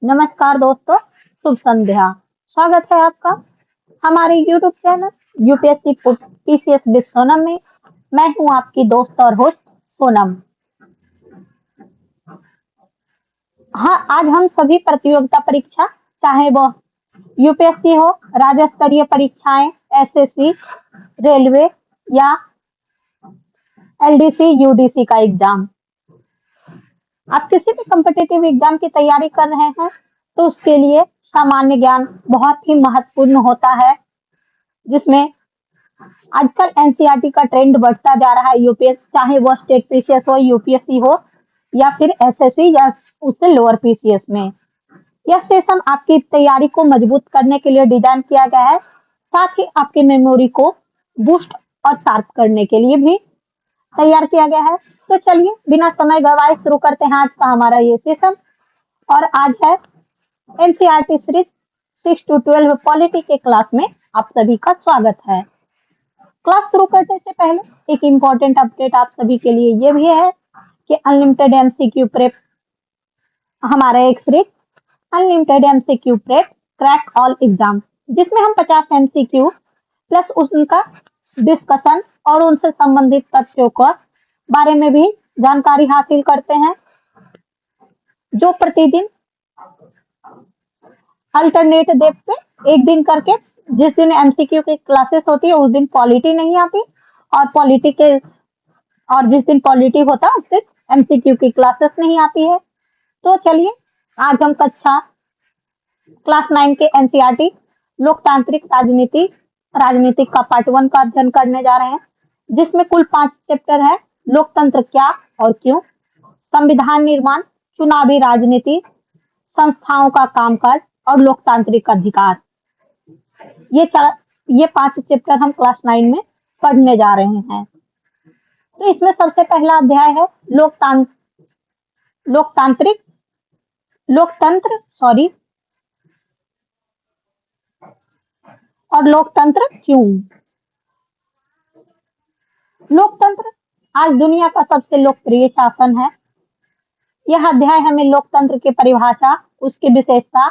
नमस्कार दोस्तों, शुभ संध्या। स्वागत है आपका हमारे YouTube channel UPSC PCS with Sonam में। मैं हूं आपकी दोस्त और होस्ट सोनम। हाँ, आज हम सभी प्रतियोगिता परीक्षा, चाहे वो यूपीएससी हो, राज्य स्तरीय परीक्षाएं, एसएससी, रेलवे या एलडीसी, यूडीसी का एग्जाम, आप किसी भी कॉम्पिटिटिव एग्जाम की तैयारी कर रहे हैं तो उसके लिए सामान्य ज्ञान बहुत ही महत्वपूर्ण होता है, जिसमें आजकल एनसीईआरटी का ट्रेंड बढ़ता जा रहा है। यूपीएससी, चाहे वो स्टेट पीसीएस हो, यूपीएससी हो या फिर एसएससी या उससे लोअर पीसीएस में, यह सेशन आपकी तैयारी को मजबूत करने के लिए डिजाइन किया गया है, साथ ही आपकी मेमोरी को बूस्ट और शार्प करने के लिए भी तैयार किया गया है। तो चलिए बिना समय गवाए शुरू करते हैं आज का हमारा ये सेशन। और आज है एनसीईआरटी सीरीज 6 to 12 पॉलिटी के क्लास में आप सभी का स्वागत है। क्लास शुरू करने से पहले एक इम्पोर्टेंट अपडेट आप सभी के लिए ये भी है कि अनलिमिटेड एमसीक्यू प्रेप, हमारा एक series unlimited MCQ prep crack all exam, जिसमें हम 50 एमसीक्यू प्लस उनका डिस्कशन और उनसे संबंधित तथ्यों का बारे में भी जानकारी हासिल करते हैं, जो प्रतिदिन अल्टरनेट डे पे एक दिन करके, जिस दिन एमसीक्यू की क्लासेस होती है उस दिन पॉलिटी नहीं आती, और जिस दिन पॉलिटी होता है उस दिन एमसीक्यू की क्लासेस नहीं आती है। तो चलिए आज हम क्लास 9 के एनसीईआरटी लोकतांत्रिक राजनीतिक का पार्ट 1 का अध्ययन करने जा रहे हैं, जिसमें कुल 5 चैप्टर है। लोकतंत्र क्या और क्यों, संविधान निर्माण, चुनावी राजनीति, संस्थाओं का कामकाज और लोकतांत्रिक अधिकार। ये 5 चैप्टर हम क्लास 9 में पढ़ने जा रहे हैं। तो इसमें सबसे पहला अध्याय है लोकतंत्र क्यों। लोकतंत्र आज दुनिया का सबसे लोकप्रिय शासन है। यह अध्याय हमें लोकतंत्र की परिभाषा, उसकी विशेषता,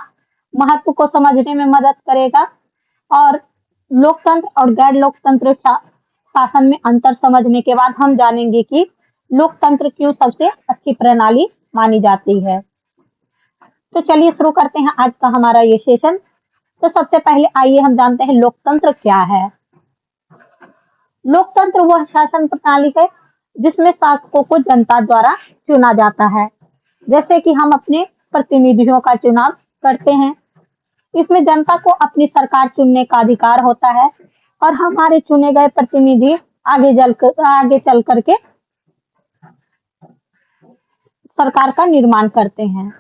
महत्व को समझने में मदद करेगा और लोकतंत्र और गैर लोकतंत्र शासन में अंतर समझने के बाद हम जानेंगे कि लोकतंत्र क्यों सबसे अच्छी प्रणाली मानी जाती है। तो चलिए शुरू करते हैं आज का हमारा ये सेशन। तो सबसे पहले आइए हम जानते हैं लोकतंत्र क्या है। लोकतंत्र वह शासन प्रणाली है जिसमें शासकों को जनता द्वारा चुना जाता है, जैसे कि हम अपने प्रतिनिधियों का चुनाव करते हैं। इसमें जनता को अपनी सरकार चुनने का अधिकार होता है और हमारे चुने गए प्रतिनिधि आगे चल करके सरकार का निर्माण करते हैं।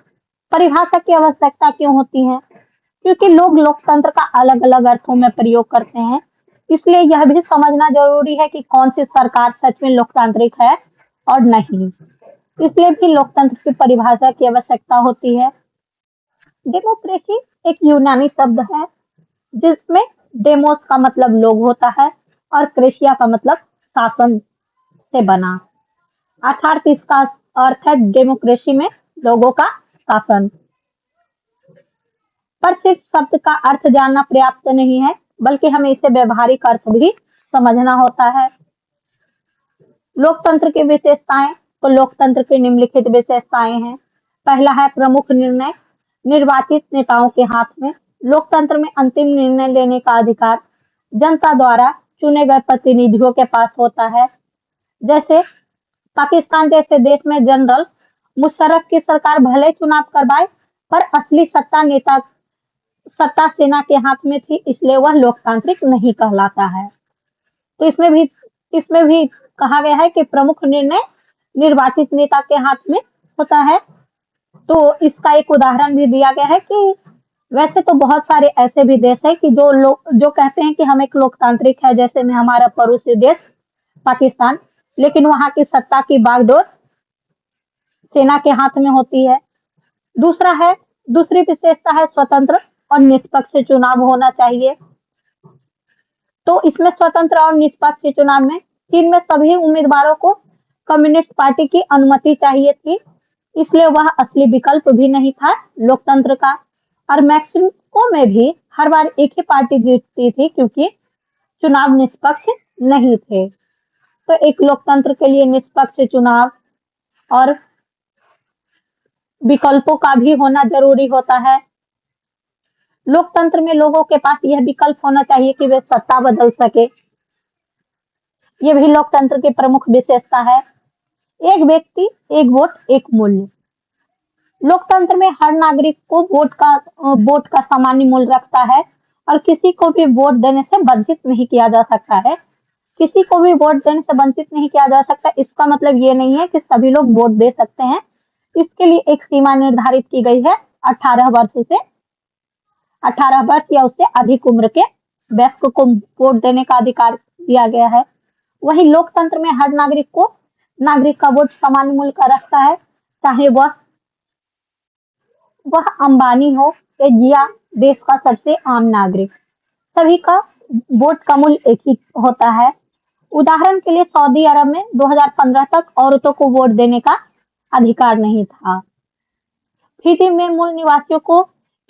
परिभाषा की आवश्यकता क्यों होती है? क्योंकि लोग लोकतंत्र का अलग अलग अर्थों में प्रयोग करते हैं, इसलिए यह भी समझना जरूरी है कि कौन सी सरकार सच में लोकतांत्रिक है और नहीं। इसलिए भी लोकतंत्र की परिभाषा की आवश्यकता होती है। डेमोक्रेसी एक यूनानी शब्द है, जिसमें डेमोस का मतलब लोग होता है और क्रेशिया का मतलब शासन से बना, अर्थात इसका अर्थ है डेमोक्रेसी में लोगों का शासन। पर सिर्फ शब्द का अर्थ जानना पर्याप्त नहीं है, बल्कि हमें इसे व्यवहारिक अर्थ भी समझना होता है। लोकतंत्र की विशेषताएं, तो लोकतंत्र की निम्नलिखित विशेषताएं हैं। पहला है प्रमुख निर्णय निर्वाचित नेताओं के हाथ में। लोकतंत्र में अंतिम निर्णय लेने का अधिकार जनता द्वारा चुने गए प्रतिनिधियों के पास होता है। जैसे पाकिस्तान जैसे देश में जनरल मुशर्रफ की सरकार भले चुनाव करवाए, पर असली सत्ता सेना के हाथ में थी, इसलिए वह लोकतांत्रिक नहीं कहलाता है। तो इसमें भी कहा गया है कि प्रमुख निर्णय निर्वाचित नेता के हाथ में होता है। तो इसका एक उदाहरण भी दिया गया है कि वैसे तो बहुत सारे ऐसे भी देश है कि जो कहते हैं कि हम एक लोकतांत्रिक है, जैसे में हमारा पड़ोसी देश पाकिस्तान, लेकिन वहां की सत्ता की बागडोर सेना के हाथ में होती है। दूसरी विशेषता है स्वतंत्र और निष्पक्ष चुनाव होना चाहिए। तो इसमें स्वतंत्र और निष्पक्ष चुनाव में चीन में सभी उम्मीदवारों को कम्युनिस्ट पार्टी की अनुमति चाहिए थी, इसलिए वह असली विकल्प भी नहीं था लोकतंत्र का। और मैक्सिको में भी हर बार एक ही पार्टी जीतती थी क्योंकि चुनाव निष्पक्ष नहीं थे। तो एक लोकतंत्र के लिए निष्पक्ष चुनाव और विकल्पों का भी होना जरूरी होता है। लोकतंत्र में लोगों के पास यह विकल्प होना चाहिए कि वे सत्ता बदल सके। ये भी लोकतंत्र की प्रमुख विशेषता है। एक व्यक्ति, एक वोट, एक मूल्य। लोकतंत्र में हर नागरिक को वोट का सामान्य मूल्य रखता है और किसी को भी वोट देने से वंचित नहीं किया जा सकता है। किसी को भी वोट देने से वंचित नहीं किया जा सकता। इसका मतलब ये नहीं है कि सभी लोग वोट दे सकते हैं। इसके लिए एक सीमा निर्धारित की गई है। 18 वर्ष या उससे अधिक उम्र के वयस्क को वोट देने का अधिकार दिया गया है। वही लोकतंत्र में हर नागरिक का वोट समान मूल्य का रखता है, चाहे वह अंबानी हो या देश का सबसे आम नागरिक। सभी का वोट का मूल्य एक ही होता है। उदाहरण के लिए सऊदी अरब में 2015 तक औरतों को वोट देने का अधिकार नहीं था। फिजी में मूल निवासियों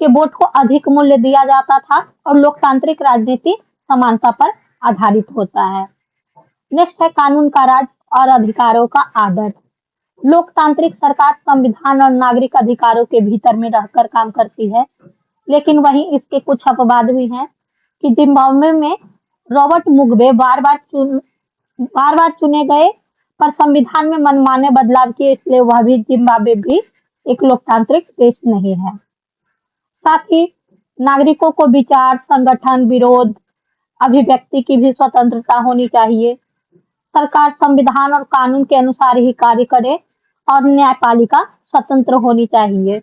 के वोट को अधिक मूल्य दिया जाता था और लोकतांत्रिक राजनीति समानता पर आधारित होता है। नेक्स्ट है कानून का राज और अधिकारों का आदर। लोकतांत्रिक सरकार संविधान और नागरिक अधिकारों के भीतर में रहकर काम करती है, लेकिन वहीं इसके कुछ अपवाद भी हैं कि जिम्बाब्वे में रॉबर्ट मुगाबे बार बार चुने गए पर संविधान में मनमाने बदलाव किए, इसलिए वह भी जिम्बाब्वे भी एक लोकतांत्रिक देश नहीं है। साथ ही नागरिकों को विचार, संगठन, विरोध, अभिव्यक्ति की भी स्वतंत्रता होनी चाहिए। सरकार संविधान और कानून के अनुसार ही कार्य करे और न्यायपालिका स्वतंत्र होनी चाहिए।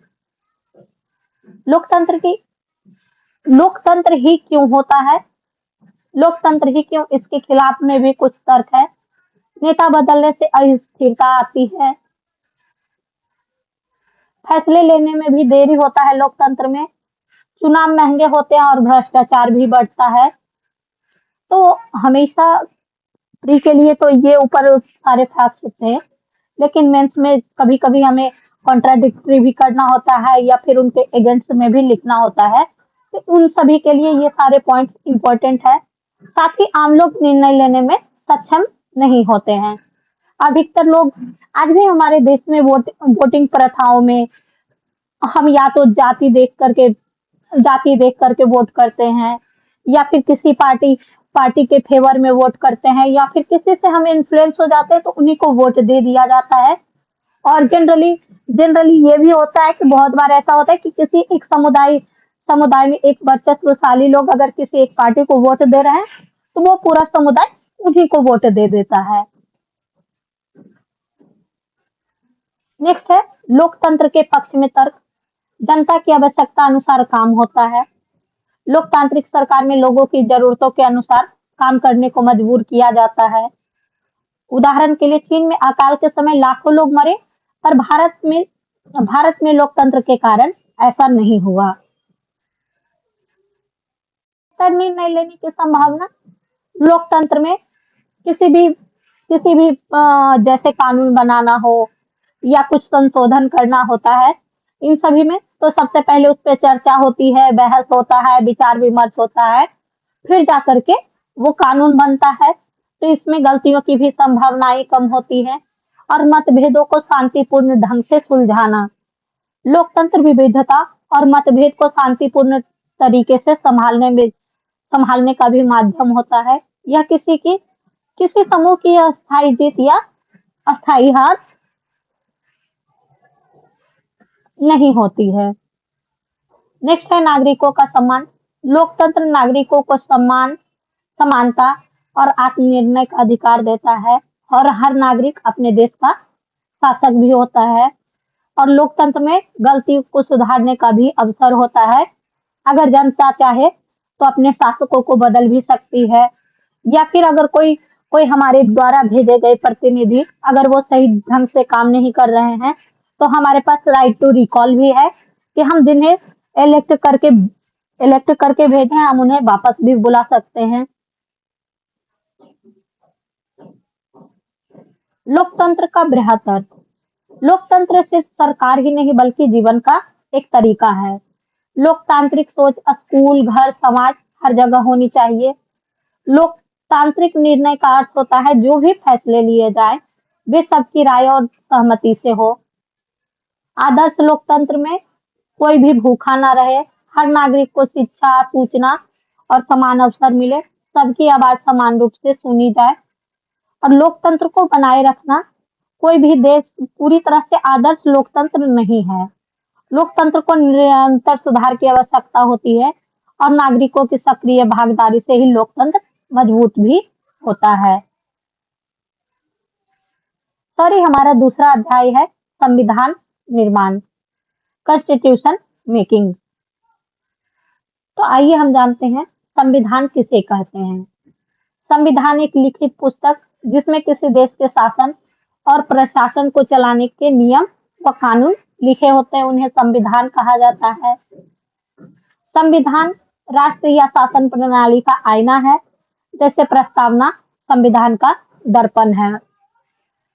लोकतंत्र ही क्यों होता है? लोकतंत्र ही क्यों, इसके खिलाफ में भी कुछ तर्क है। नेता बदलने से अस्थिरता आती है। फैसले लेने में भी देरी होता है लोकतंत्र में। चुनाव महंगे होते हैं और भ्रष्टाचार भी बढ़ता है। तो हमेशा फ्री के लिए तो ये ऊपर सारे फैक्ट्स होते हैं, लेकिन मेंस में कभी कभी हमें कॉन्ट्राडिक्टरी भी करना होता है या फिर उनके अगेंस्ट में भी लिखना होता है। तो उन सभी के लिए ये सारे पॉइंट्स इंपॉर्टेंट है। साथ ही आम लोग निर्णय लेने में सक्षम नहीं होते हैं। अधिकतर लोग आज भी हमारे देश में वोटिंग प्रथाओं में हम या तो जाति देख करके वोट करते हैं या फिर किसी पार्टी के फेवर में वोट करते हैं या फिर किसी से हम इन्फ्लुएंस हो जाते हैं तो उन्हीं को वोट दे दिया जाता है। और जनरली ये भी होता है कि बहुत बार ऐसा होता है कि किसी एक समुदाय में एक वर्चस्वशाली लोग अगर किसी एक पार्टी को वोट दे रहे हैं तो वो पूरा समुदाय उन्हीं को वोट दे देता है। नेक्स्ट है लोकतंत्र के पक्ष में तर्क। जनता की आवश्यकता अनुसार काम होता है। लोकतांत्रिक सरकार में लोगों की जरूरतों के अनुसार काम करने को मजबूर किया जाता है। उदाहरण के लिए चीन में अकाल के समय लाखों लोग मरे, पर भारत में लोकतंत्र के कारण ऐसा नहीं हुआ। निर्णय लेने की संभावना। लोकतंत्र में किसी भी जैसे कानून बनाना हो या कुछ संशोधन करना होता है, इन सभी में तो सबसे पहले उस पर चर्चा होती है, बहस होता है, विचार विमर्श होता है, फिर जाकर के वो कानून बनता है। तो इसमें गलतियों की भी संभावनाएं कम होती है और मतभेदों को शांतिपूर्ण ढंग से सुलझाना। लोकतंत्र विविधता और मतभेद को शांतिपूर्ण तरीके से संभालने का भी माध्यम होता है। यह किसी समूह की अस्थायी जीत या अस्थायी हार नहीं होती है। नेक्स्ट है नागरिकों का सम्मान। लोकतंत्र नागरिकों को सम्मान, समानता और आत्मनिर्णय का अधिकार देता है और हर नागरिक अपने देश का शासक भी होता है। और लोकतंत्र में गलती को सुधारने का भी अवसर होता है। अगर जनता चाहे तो अपने शासकों को बदल भी सकती है, या फिर अगर कोई हमारे द्वारा भेजे गए प्रतिनिधि अगर वो सही ढंग से काम नहीं कर रहे हैं तो हमारे पास राइट टू रिकॉल भी है कि हम जिन्हें इलेक्ट करके भेजे हैं हम उन्हें वापस भी बुला सकते हैं। लोकतंत्र का बृहत अर्थ। लोकतंत्र सिर्फ सरकार ही नहीं बल्कि जीवन का एक तरीका है। लोकतांत्रिक सोच स्कूल, घर, समाज हर जगह होनी चाहिए। लोकतांत्रिक निर्णय का अर्थ होता है जो भी फैसले लिए जाए वे सबकी राय और सहमति से हो। आदर्श लोकतंत्र में कोई भी भूखा ना रहे, हर नागरिक को शिक्षा, सूचना और समान अवसर मिले, सबकी आवाज समान रूप से सुनी जाए। और लोकतंत्र को बनाए रखना, कोई भी देश पूरी तरह से आदर्श लोकतंत्र नहीं है। लोकतंत्र को निरंतर सुधार की आवश्यकता होती है और नागरिकों की सक्रिय भागीदारी से ही लोकतंत्र मजबूत भी होता है। सॉरी, हमारा दूसरा अध्याय है संविधान निर्माण, कॉन्स्टिट्यूशन मेकिंग। तो आइए हम जानते हैं संविधान किसे कहते हैं। संविधान एक लिखित पुस्तक जिसमें किसी देश के शासन और प्रशासन को चलाने के नियम व कानून लिखे होते हैं, उन्हें संविधान कहा जाता है। संविधान राष्ट्र या शासन प्रणाली का आईना है, जैसे प्रस्तावना संविधान का दर्पण है।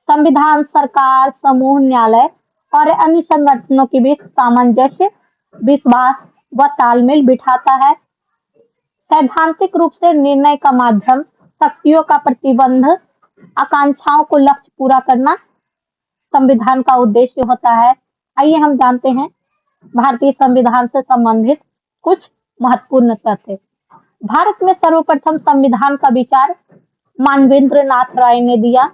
संविधान सरकार, समूह, न्यायालय और अन्य संगठनों के बीच सामंजस्य, विश्वास व तालमेल बिठाता है। सैद्धांतिक रूप से निर्णय का माध्यम, शक्तियों का प्रतिबंध, आकांक्षाओं को लक्ष्य पूरा करना संविधान का उद्देश्य होता है। आइए हम जानते हैं भारतीय संविधान से संबंधित कुछ महत्वपूर्ण तथ्य। भारत में सर्वप्रथम संविधान का विचार मानवेंद्र नाथ राय ने दिया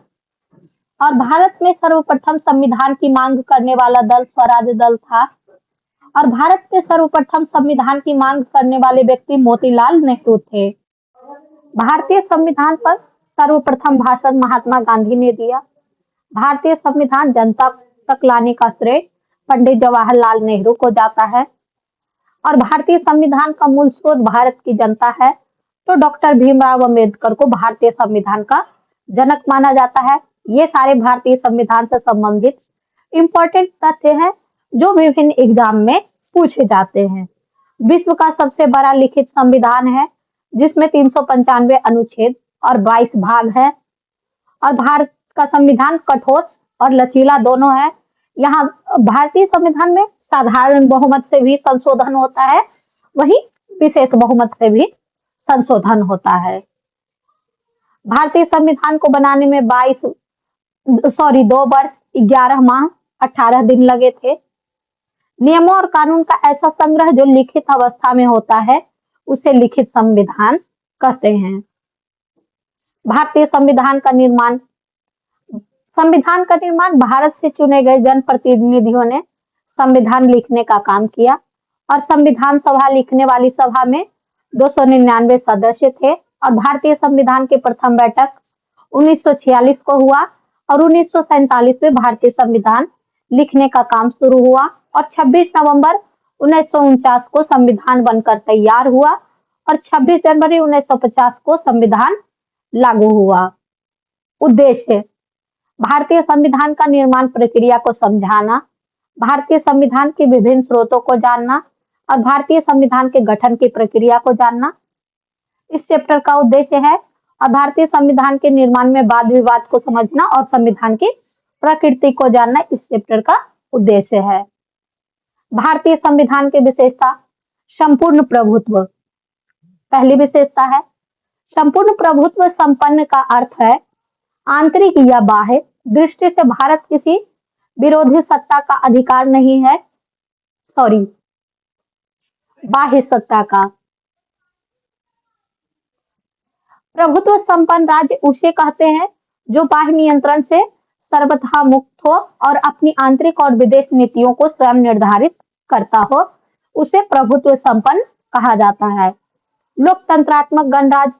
और भारत में सर्वप्रथम संविधान की मांग करने वाला दल स्वराज दल था और भारत में सर्वप्रथम संविधान की मांग करने वाले व्यक्ति मोतीलाल नेहरू थे। भारतीय संविधान पर सर्वप्रथम भाषण महात्मा गांधी ने दिया। भारतीय संविधान जनता तक लाने का श्रेय पंडित जवाहरलाल नेहरू को जाता है और भारतीय संविधान का मूल स्रोत भारत की जनता है, तो डॉक्टर भीमराव अंबेडकर को भारतीय संविधान का जनक माना जाता है। ये सारे भारतीय संविधान से संबंधित इंपॉर्टेंट तथ्य हैं जो विभिन्न एग्जाम में पूछे जाते हैं। विश्व का सबसे बड़ा लिखित संविधान है जिसमें 395 अनुच्छेद और 22 भाग है और भारत का संविधान कठोर और लचीला दोनों है। यहाँ भारतीय संविधान में साधारण बहुमत से भी संशोधन होता है, वहीं विशेष बहुमत से भी संशोधन होता है। भारतीय संविधान को बनाने में 2 वर्ष 11 माह 18 दिन लगे थे। नियमों और कानून का ऐसा संग्रह जो लिखित अवस्था में होता है उसे लिखित संविधान कहते हैं। भारतीय संविधान का निर्माण भारत से चुने गए जनप्रतिनिधियों ने संविधान लिखने का काम किया और संविधान सभा लिखने वाली सभा में 299 सदस्य थे और भारतीय संविधान की प्रथम बैठक 1946 को हुआ और 1947 में भारतीय संविधान लिखने का काम शुरू हुआ और 26 नवंबर 1949 को संविधान बनकर तैयार हुआ और 26 जनवरी 1950 को संविधान लागू हुआ। उद्देश्य: भारतीय संविधान का निर्माण प्रक्रिया को समझाना, भारतीय संविधान के विभिन्न स्रोतों को जानना और भारतीय संविधान के गठन की प्रक्रिया को जानना इस चैप्टर का उद्देश्य है। और भारतीय संविधान के निर्माण में वाद विवाद को समझना और संविधान की प्रकृति को जानना इस चैप्टर का उद्देश्य है। भारतीय संविधान की विशेषता: संपूर्ण प्रभुत्व। पहली विशेषता है संपूर्ण प्रभुत्व संपन्न का अर्थ है आंतरिक या बाह्य दृष्टि से भारत किसी विरोधी सत्ता का अधिकार नहीं है। बाह्य सत्ता का। प्रभुत्व संपन्न राज्य उसे कहते हैं जो बाह्य नियंत्रण से सर्वथा मुक्त हो और अपनी आंतरिक और विदेश नीतियों को स्वयं निर्धारित करता हो, उसे प्रभुत्व संपन्न कहा जाता है। लोकतंत्रात्मक गणराज्य,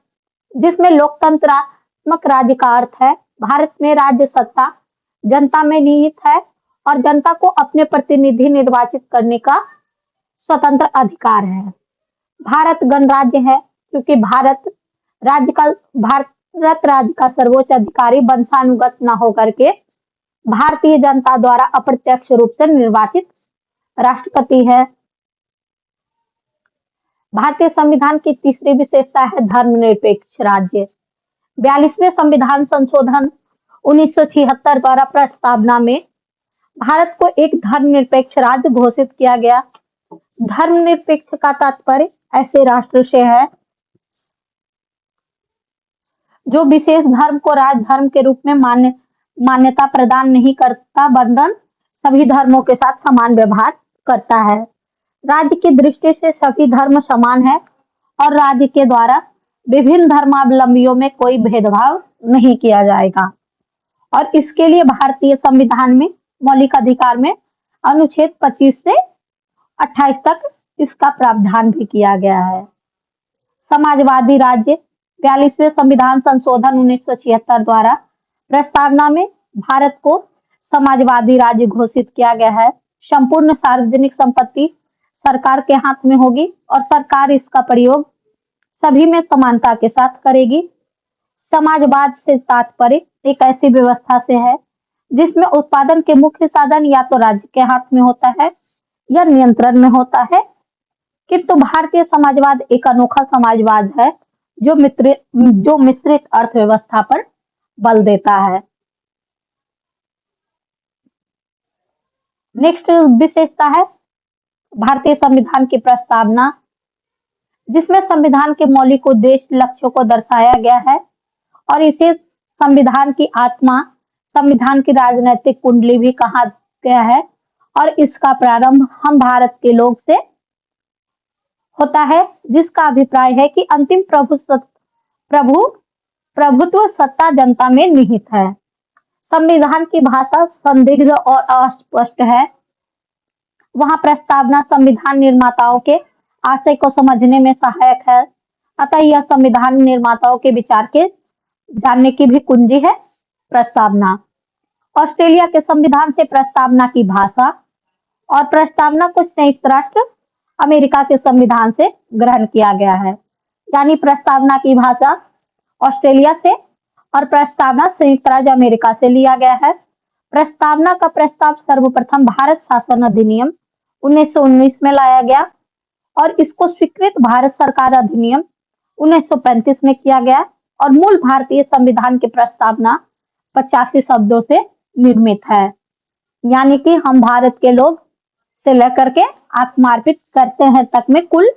जिसमें लोकतंत्रात्मक राज्य का अर्थ है भारत में राज्य सत्ता जनता में निहित है और जनता को अपने प्रतिनिधि निर्वाचित करने का स्वतंत्र अधिकार है। भारत गणराज्य है क्योंकि भारत राज्य का सर्वोच्च अधिकारी वंशानुगत न होकर के भारतीय जनता द्वारा अप्रत्यक्ष रूप से निर्वाचित राष्ट्रपति है। भारतीय संविधान की तीसरी विशेषता है धर्मनिरपेक्ष राज्य। 42वें संविधान संशोधन 1976 द्वारा प्रस्तावना में भारत को एक धर्मनिरपेक्ष राज्य घोषित किया गया। धर्मनिरपेक्ष का तात्पर्य ऐसे राष्ट्र से है जो विशेष धर्म को राज धर्म के रूप में मान्यता प्रदान नहीं करता, बंधन सभी धर्मों के साथ समान व्यवहार करता है। राज्य की दृष्टि से सभी धर्म समान है और राज्य के द्वारा विभिन्न धर्मावलंबियों में कोई भेदभाव नहीं किया जाएगा। और इसके लिए भारतीय संविधान में मौलिक अधिकार में अनुच्छेद 25 से 28 तक इसका प्रावधान भी किया गया है। समाजवादी राज्य 42वें संविधान संशोधन 1976 द्वारा प्रस्तावना में भारत को समाजवादी राज्य घोषित किया गया है। संपूर्ण सार्वजनिक संपत्ति सरकार के हाथ में होगी और सरकार इसका प्रयोग सभी में समानता के साथ करेगी। समाजवाद से तात्पर्य एक ऐसी व्यवस्था से है जिसमें उत्पादन के मुख्य साधन या तो राज्य के हाथ में होता है या नियंत्रण में होता है। किंतु भारतीय समाजवाद एक अनोखा समाजवाद है जो मिश्रित अर्थव्यवस्था पर बल देता है। नेक्स्ट विशेषता है भारतीय संविधान की प्रस्तावना, जिसमें संविधान के मौलिक उद्देश्य लक्ष्यों को दर्शाया गया है और इसे संविधान की आत्मा, संविधान की राजनैतिक कुंडली भी कहा गया है। और इसका प्रारंभ हम भारत के लोग से होता है, जिसका अभिप्राय है कि अंतिम प्रभुत्व सत्ता जनता में निहित है। संविधान की भाषा संदिग्ध और अस्पष्ट है। वहां प्रस्तावना संविधान निर्माताओं के आशय को समझने में सहायक है, अतः यह संविधान निर्माताओं के विचार के जानने की भी कुंजी है। प्रस्तावना ऑस्ट्रेलिया के संविधान से प्रस्तावना की भाषा और प्रस्तावना को संयुक्त राष्ट्र अमेरिका के संविधान से ग्रहण किया गया है। यानी प्रस्तावना की भाषा ऑस्ट्रेलिया से और प्रस्तावना संयुक्त राज्य अमेरिका से लिया गया है। प्रस्तावना का प्रस्ताव सर्वप्रथम भारत शासन अधिनियम 1919 में लाया गया और इसको स्वीकृत भारत सरकार अधिनियम 1935 में किया गया और मूल भारतीय संविधान की प्रस्तावना 85 शब्दों से निर्मित है। यानी कि हम भारत के लोग से लेकर के आत्मार्पित करते हैं तक में कुल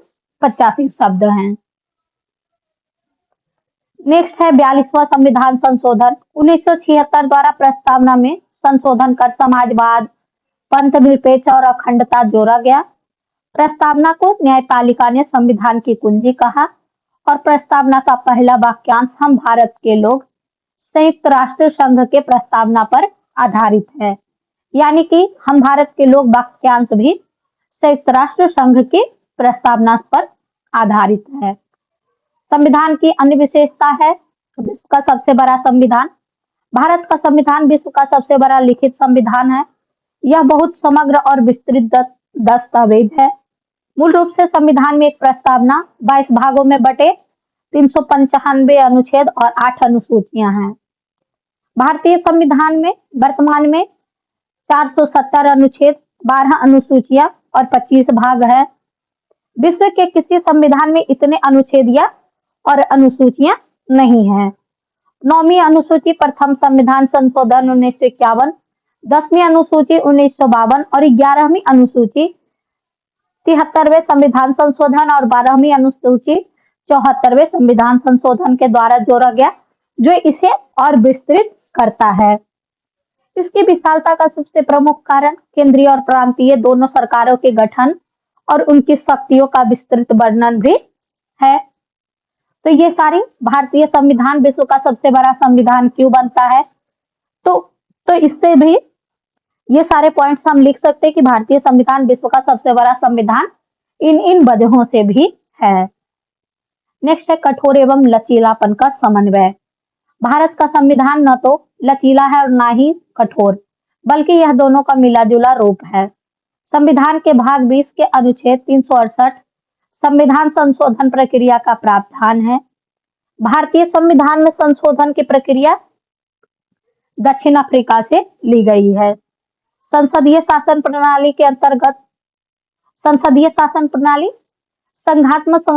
85 शब्द हैं। नेक्स्ट है 42वां संविधान संशोधन 1976 द्वारा प्रस्तावना में संशोधन कर समाजवाद, पंथ निरपेक्ष और अखंडता जोड़ा गया। प्रस्तावना को न्यायपालिका ने संविधान की कुंजी कहा और प्रस्तावना का पहला वाक्यांश हम भारत के लोग संयुक्त राष्ट्र संघ के प्रस्तावना पर आधारित है। यानी कि हम भारत के लोग वाक्यांश भी संयुक्त राष्ट्र संघ की प्रस्तावना पर आधारित है। संविधान की अन्य विशेषता है विश्व का सबसे बड़ा संविधान। भारत का संविधान विश्व का सबसे बड़ा लिखित संविधान है। यह बहुत समग्र और विस्तृत दस्तावेज है। मूल रूप से संविधान में एक प्रस्तावना 22 भागों में बटे 395 अनुच्छेद और 8 अनुसूचियां हैं। भारतीय संविधान में वर्तमान में 470 अनुच्छेद, 12 अनुसूचियां और 25 भाग है। विश्व के किसी संविधान में इतने अनुच्छेद या और अनुसूचियां नहीं है। 9वीं अनुसूची प्रथम संविधान संशोधन 1951, 10वीं अनुसूची 1952 और 11वीं अनुसूची 73वें संविधान संशोधन और 12वीं अनुसूची 74वें संविधान संशोधन के द्वारा जोड़ा गया, जो इसे और विस्तृत करता है। इसकी विशालता का सबसे प्रमुख कारण केंद्रीय और प्रांतीय दोनों सरकारों के गठन और उनकी शक्तियों का विस्तृत वर्णन भी है। तो ये सारी भारतीय संविधान विश्व का सबसे बड़ा संविधान क्यों बनता है, तो इससे भी ये सारे पॉइंट्स हम लिख सकते हैं कि भारतीय संविधान विश्व का सबसे बड़ा संविधान इन वजहों से भी है। नेक्स्ट है कठोर एवं लचीलापन का समन्वय। भारत का संविधान न तो लचीला है और ना ही कठोर, बल्कि यह दोनों का मिला जुला रूप है। संविधान के भाग 20 के अनुच्छेद 368 संविधान संशोधन प्रक्रिया का प्रावधान है। भारतीय संविधान में संशोधन की प्रक्रिया दक्षिण अफ्रीका से ली गई है। संसदीय शासन प्रणाली के अंतर्गत संसदीय शासन प्रणाली संघात्मक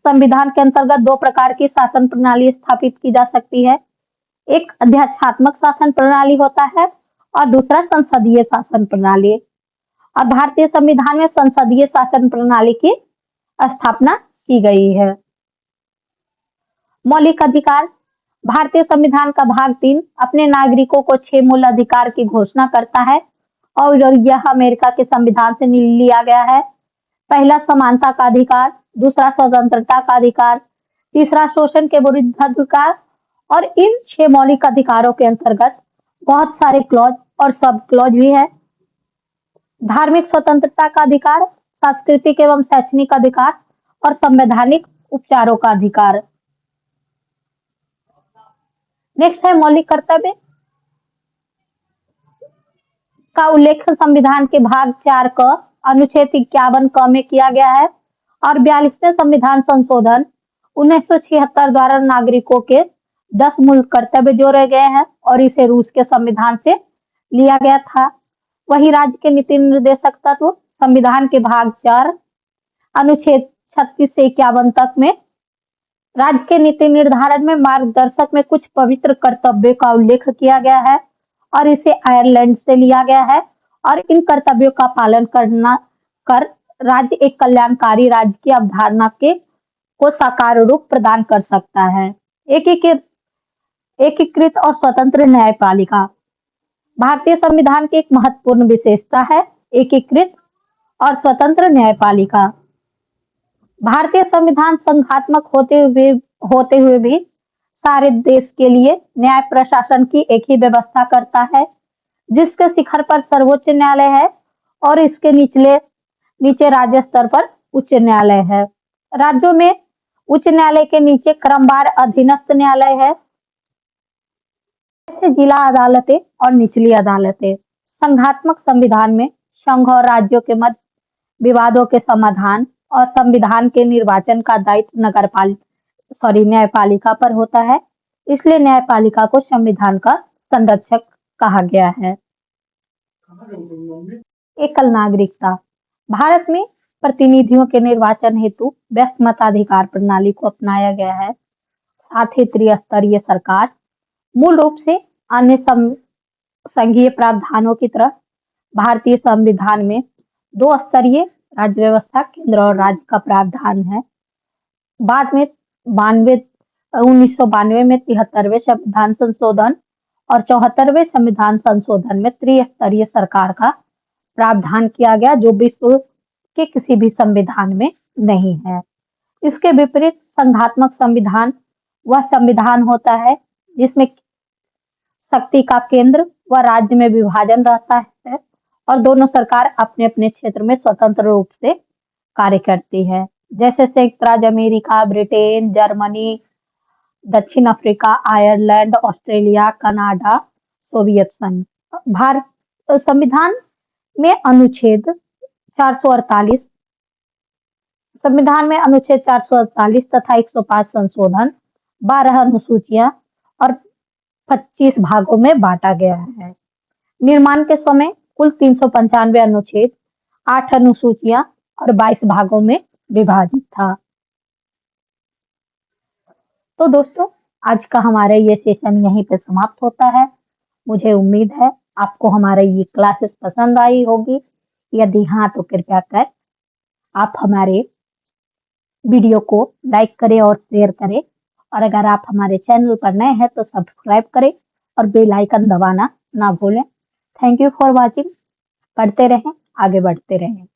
संविधान के अंतर्गत दो प्रकार की शासन प्रणाली स्थापित की जा सकती है। एक अध्यक्षात्मक शासन प्रणाली होता है और दूसरा संसदीय शासन प्रणाली। और भारतीय संविधान में संसदीय शासन प्रणाली की स्थापना की गई है। मौलिक अधिकार। भारतीय संविधान का भाग 3 अपने नागरिकों को 6 मूल अधिकार की घोषणा करता है और यह अमेरिका के संविधान से लिया गया है। पहला समानता का अधिकार, दूसरा स्वतंत्रता का अधिकार, तीसरा शोषण के विरुद्ध अधिकार। और इन 6 मौलिक अधिकारों के अंतर्गत बहुत सारे क्लॉज और सब क्लॉज भी है। धार्मिक स्वतंत्रता का अधिकार, सांस्कृतिक एवं शैक्षणिक अधिकार और संवैधानिक उपचारों का अधिकार। नेक्स्ट है मौलिक कर्तव्य का उल्लेख संविधान के भाग 4 क अनुच्छेद 51 क में किया गया है और 42वें संविधान संशोधन 1976 द्वारा नागरिकों के 10 मूल कर्तव्य जोड़े गए हैं और इसे रूस के संविधान से लिया गया था। वही राज्य के नीति निर्देशक तत्व संविधान के भाग 4 अनुच्छेद 36 से 51 तक में राज्य के नीति निर्धारण में मार्गदर्शक में कुछ पवित्र कर्तव्यों का उल्लेख किया गया है और इसे आयरलैंड से लिया गया है और इन कर्तव्यों का पालन करना कर राज्य एक कल्याणकारी राज्य की अवधारणा के को साकार रूप प्रदान कर सकता है। एकीकृत और स्वतंत्र न्यायपालिका। भारतीय संविधान की एक महत्वपूर्ण विशेषता है एकीकृत और स्वतंत्र न्यायपालिका। भारतीय संविधान संघात्मक होते हुए भी सारे देश के लिए न्याय प्रशासन की एक ही व्यवस्था करता है, जिसके शिखर पर सर्वोच्च न्यायालय है और इसके नीचे राज्य स्तर पर उच्च न्यायालय है। राज्यों में उच्च न्यायालय के नीचे क्रमवार अधीनस्थ न्यायालय है, जैसे जिला अदालतें और निचली अदालतें। संघात्मक संविधान में संघ और राज्यों के मध्य विवादों के समाधान और संविधान के निर्वाचन का दायित्व न्यायपालिका पर होता है, इसलिए न्यायपालिका को संविधान का संरक्षक कहा गया है। एकल नागरिकता। भारत में प्रतिनिधियों के निर्वाचन हेतु व्यस्त मताधिकार प्रणाली को अपनाया गया है। साथ ही त्रिस्तरीय सरकार मूल रूप से अन्य संघीय प्रावधानों की तरह भारतीय संविधान में 2 स्तरीय राज्य व्यवस्था केंद्र और राज्य का प्रावधान है। बाद में 1992 में 73वें संविधान संशोधन और 74वें संविधान संशोधन में त्रिस्तरीय सरकार का प्रावधान किया गया, जो विश्व के किसी भी संविधान में नहीं है। इसके विपरीत संघात्मक संविधान वह संविधान होता है जिसमें शक्ति का केंद्र व राज्य में विभाजन रहता है और दोनों सरकार अपने अपने क्षेत्र में स्वतंत्र रूप से कार्य करती है, जैसे संयुक्त राज्य अमेरिका, ब्रिटेन, जर्मनी, दक्षिण Africa, Ireland, Australia, Canada, Soviet संघ। भारत संविधान में अनुच्छेद 448 तथा 105 संशोधन, 12 अनुसूचियां और 25 भागों में बांटा गया है। निर्माण के समय कुल 395 अनुच्छेद, 8 अनुसूचियां और 22 भागों में विभाजित था। तो दोस्तों, आज का हमारा ये सेशन यहीं पे समाप्त होता है। मुझे उम्मीद है आपको हमारा ये क्लासेस पसंद आई होगी। यदि हाँ, तो कृपया कर आप हमारे वीडियो को लाइक करें और शेयर करें, और अगर आप हमारे चैनल पर नए हैं तो सब्सक्राइब करें और बेल आइकन दबाना ना भूलें। Thank you for watching. पढ़ते रहें, आगे बढ़ते रहें।